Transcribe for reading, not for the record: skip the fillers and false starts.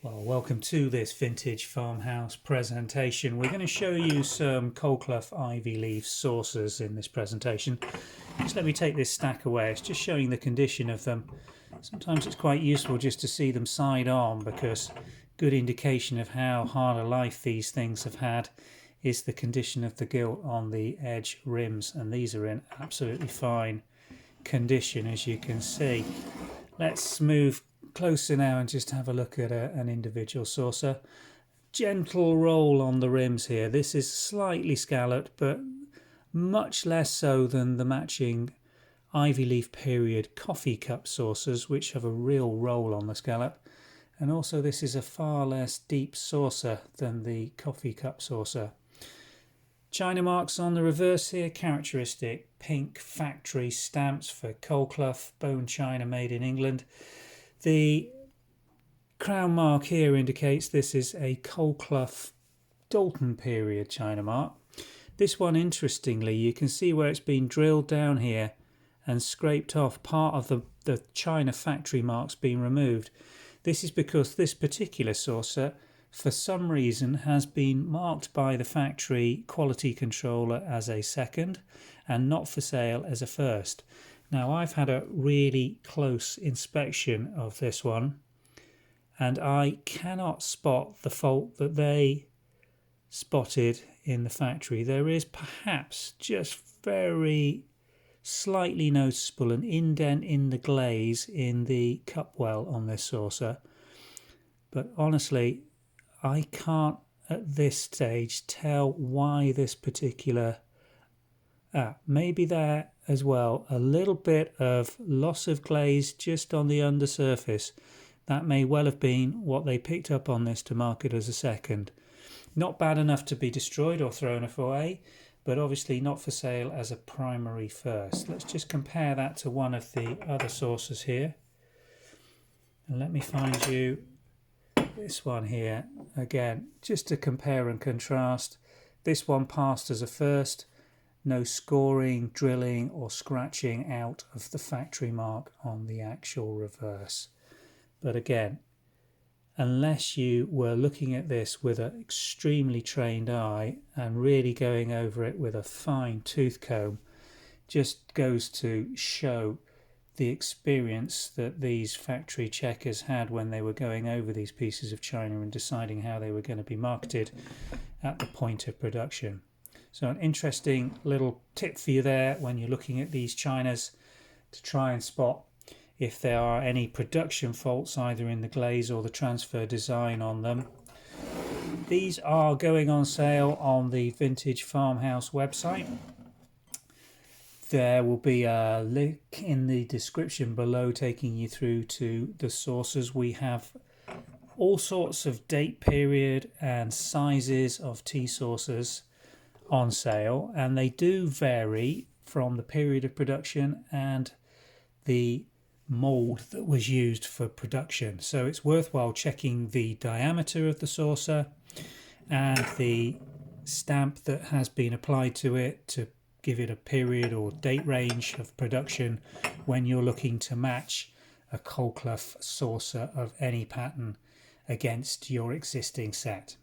Well, welcome to this vintage farmhouse presentation. We're going to show you some Colclough Ivy Leaf saucers in this presentation. Just let me take this stack away. It's just showing the condition of them. Sometimes it's quite useful just to see them side on, because good indication of how hard a life these things have had is the condition of the gilt on the edge rims, and these are in absolutely fine condition, as you can see. Let's move closer now and just have a look at an individual saucer. Gentle roll on the rims here. This is slightly scalloped, but much less so than the matching Ivy Leaf period coffee cup saucers, which have a real roll on the scallop. And also this is a far less deep saucer than the coffee cup saucer. China marks on the reverse here, characteristic pink factory stamps for Colclough, bone china made in England. The crown mark here indicates this is a Colclough Doulton period china mark. This one, interestingly, you can see where it's been drilled down here and scraped off. Part of the china factory mark's been removed. This is because this particular saucer, for some reason, has been marked by the factory quality controller as a second and not for sale as a first. Now, I've had a really close inspection of this one, and I cannot spot the fault that they spotted in the factory. There is perhaps just very slightly noticeable an indent in the glaze in the cup well on this saucer, but honestly, I can't at this stage tell why this particular... maybe there as well, a little bit of loss of glaze just on the undersurface. That may well have been what they picked up on this to market as a second. Not bad enough to be destroyed or thrown away, but obviously not for sale as a primary first. Let's just compare that to one of the other saucers here. And let me find you this one here. Again, just to compare and contrast. This one passed as a first. No scoring, drilling or scratching out of the factory mark on the actual reverse. But again, unless you were looking at this with an extremely trained eye and really going over it with a fine tooth comb, just goes to show the experience that these factory checkers had when they were going over these pieces of china and deciding how they were going to be marketed at the point of production. So an interesting little tip for you there when you're looking at these chinas, to try and spot if there are any production faults either in the glaze or the transfer design on them. These are going on sale on the Vintage Farmhouse website. There will be a link in the description below taking you through to the saucers. We have all sorts of date period and sizes of tea saucers on sale, and they do vary from the period of production and the mould that was used for production. So it's worthwhile checking the diameter of the saucer and the stamp that has been applied to it to give it a period or date range of production when you're looking to match a Colclough saucer of any pattern against your existing set.